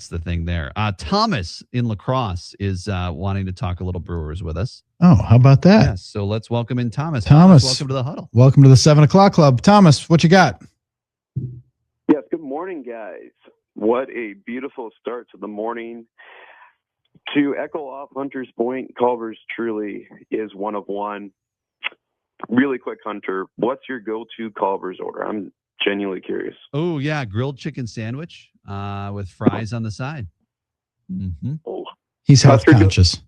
that's the thing there. Thomas in La Crosse is wanting to talk a little Brewers with us. Oh, how about that? Yes, so let's welcome in Thomas. Thomas, welcome to the Huddle. Welcome to the 7 o'clock club. Thomas, what you got? Yes, good morning, guys. What a beautiful start to the morning. To echo off Hunter's point, Culver's truly is one of one. Really quick, Hunter, what's your go-to Culver's order? I'm genuinely curious. Oh, yeah, grilled chicken sandwich with fries on the side. Mm-hmm. Oh, he's health conscious.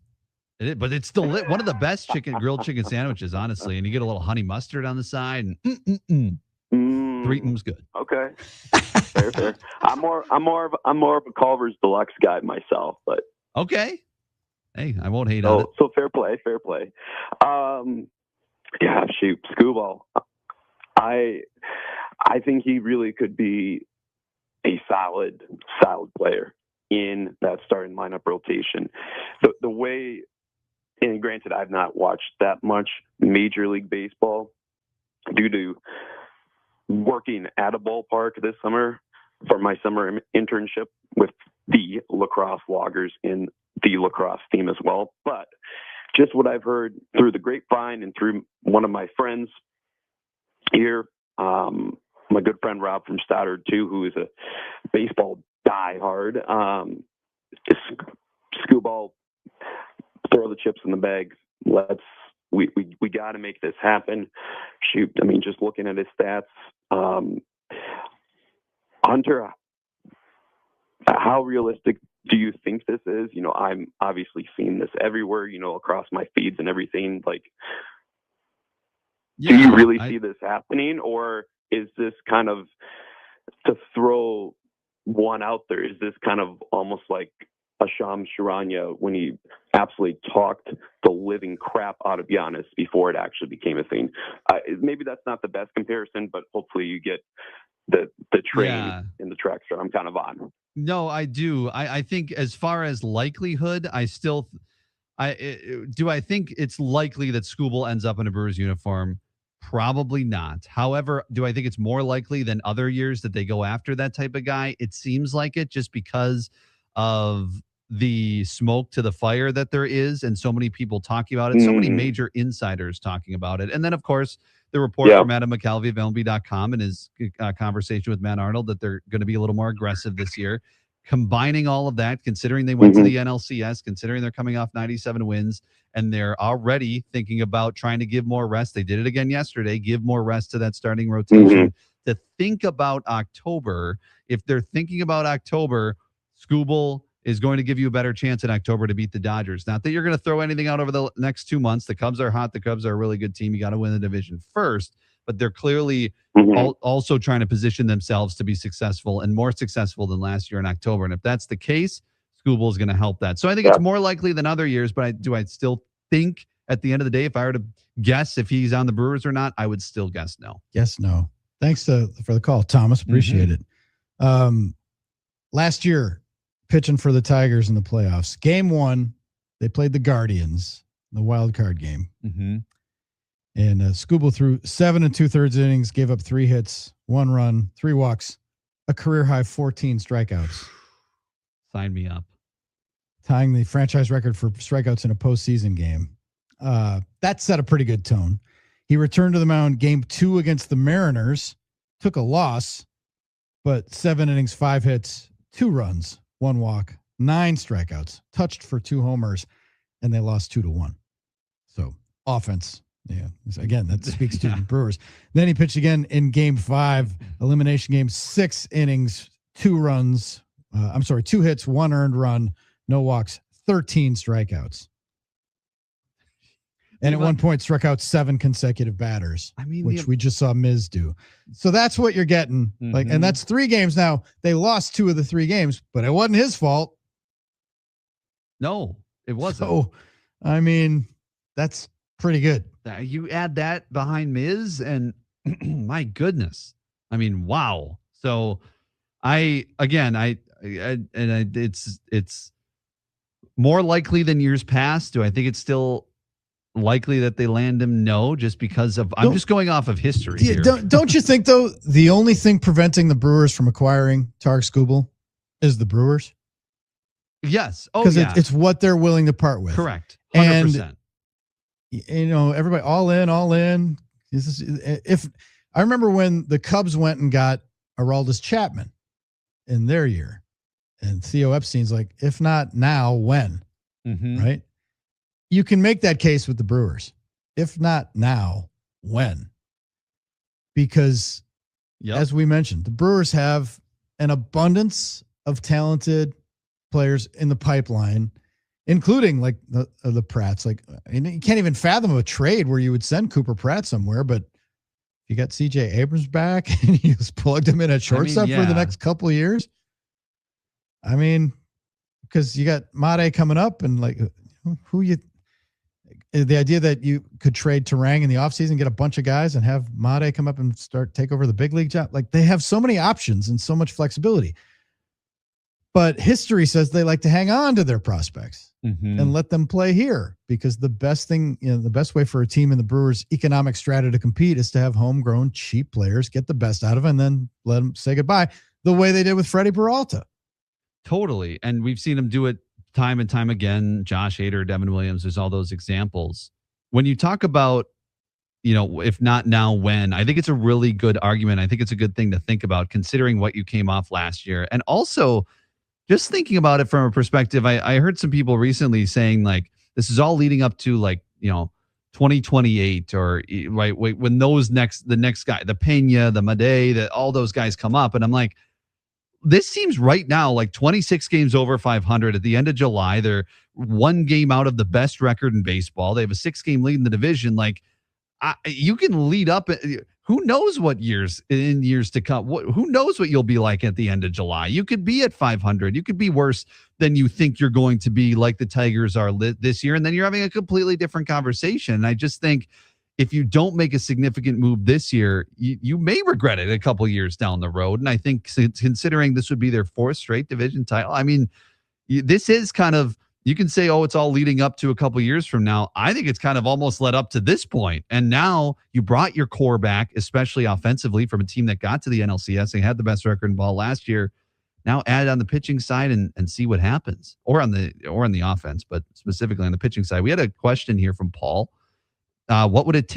It is, but it's still one of the best grilled chicken sandwiches, honestly. And you get a little honey mustard on the side, and Threeton's good. Okay, fair. I'm more of a Culver's Deluxe guy myself, but okay. Hey, I won't hate on it. So fair play. Yeah, shoot, Skubal. I think he really could be a solid player in that starting lineup rotation. The way, and granted, I've not watched that much Major League Baseball due to working at a ballpark this summer for my summer internship with the lacrosse loggers in the lacrosse team as well. But just what I've heard through the grapevine and through one of my friends here, my good friend Rob from Stoddard too, who is a baseball diehard, Skubal, throw the chips in the bag. We got to make this happen. Shoot, I mean, just looking at his stats, Hunter, how realistic do you think this is? You know, I'm obviously seeing this everywhere, you know, across my feeds and everything. Like, do you really see this happening, or is this kind of, to throw one out there, is this kind of almost like Asham Sharanya when he absolutely talked the living crap out of Giannis before it actually became a thing? Maybe that's not the best comparison, but hopefully you get the train in the tracks that I'm kind of on. No, I do. I think as far as likelihood, I think it's likely that Skubal ends up in a Brewers uniform? Probably not. However, do I think it's more likely than other years that they go after that type of guy? It seems like it, just because of the smoke to the fire that there is, and so many people talking about it, so many major insiders talking about it. And then, of course, the report from Adam McCalvey of MLB.com and his conversation with Matt Arnold that they're going to be a little more aggressive this year. Combining all of that, considering they went to the NLCS, considering they're coming off 97 wins, and they're already thinking about trying to give more rest. They did it again yesterday, give more rest to that starting rotation. To think about October, if they're thinking about October, Skubal is going to give you a better chance in October to beat the Dodgers. Not that you're going to throw anything out over the next 2 months. The Cubs are hot. The Cubs are a really good team. You got to win the division first, but they're clearly also trying to position themselves to be successful, and more successful than last year in October. And if that's the case, Skubal is going to help that. So I think it's more likely than other years, but do I still think at the end of the day, if I were to guess if he's on the Brewers or not, I would still guess no. Guess no. Thanks for the call, Thomas. Appreciate it. Last year, pitching for the Tigers in the playoffs. Game 1, they played the Guardians, the wild card game. And Skubal threw 7 2/3 innings, gave up 3 hits, 1 run, 3 walks, a career high 14 strikeouts. Sign me up. Tying the franchise record for strikeouts in a postseason game. That set a pretty good tone. He returned to the mound game 2 against the Mariners, took a loss, but 7 innings, 5 hits, 2 runs, 1 walk, 9 strikeouts, touched for 2 homers, and they lost 2-1. So offense. Yeah. Again, that speaks to the Brewers. Then he pitched again in game 5, elimination game, 6 innings, 2 runs. 2 hits, 1 earned run, no walks, 13 strikeouts. And at one point struck out 7 consecutive batters, which we just saw Miz do. So that's what you're getting. And that's 3 games now. They lost 2 of the 3 games, but it wasn't his fault. No, it wasn't. So, that's pretty good. You add that behind Miz, and my goodness. Wow. So it's more likely than years past. Do I think it's still likely that they land him? No, just because of I'm just going off of history here. Don't you think, though, the only thing preventing the Brewers from acquiring Tarek Skubal is the Brewers? Yes. Oh, because yeah. it's what they're willing to part with. Correct. 100%. And everybody all in. If I remember when the Cubs went and got Aroldis Chapman in their year, and Theo Epstein's like, if not now, when? Mm-hmm. Right? You can make that case with the Brewers. If not now, when? Because as we mentioned, the Brewers have an abundance of talented players in the pipeline, including like the Pratts. Like, you can't even fathom a trade where you would send Cooper Pratt somewhere, but you got CJ Abrams back and you just plugged him in at shortstop for the next couple of years. I mean, because you got Made coming up, and like the idea that you could trade Terang in the offseason, get a bunch of guys and have Made come up and take over the big league job. Like, they have so many options and so much flexibility. But history says they like to hang on to their prospects and let them play here, because the best thing, the best way for a team in the Brewers' economic strata to compete is to have homegrown, cheap players, get the best out of them, and then let them say goodbye, the way they did with Freddie Peralta. Totally. And we've seen him do it time and time again. Josh Hader, Devin Williams, there's all those examples. When you talk about, if not now, when, I think it's a really good argument. I think it's a good thing to think about, considering what you came off last year. And also just thinking about it from a perspective, I heard some people recently saying, like, this is all leading up to, like, 2028, or right when the next guy, the Pena, the Made, all those guys come up. And I'm like, this seems right now like 26 games over 500 at the end of July. They're one game out of the best record in baseball. They have a 6-game lead in the division. Like, you can lead up. Who knows what years to come? Who knows what you'll be like at the end of July? You could be at 500. You could be worse than you think you're going to be, like the Tigers are this year. And then you're having a completely different conversation. And I just think, if you don't make a significant move this year, you may regret it a couple years down the road. And I think, considering this would be their 4th straight division title, I mean, this is kind of, you can say, oh, it's all leading up to a couple years from now. I think it's kind of almost led up to this point. And now you brought your core back, especially offensively, from a team that got to the NLCS and had the best record in ball last year. Now add on the pitching side and see what happens, or on the offense, but specifically on the pitching side. We had a question here from Paul. What would it take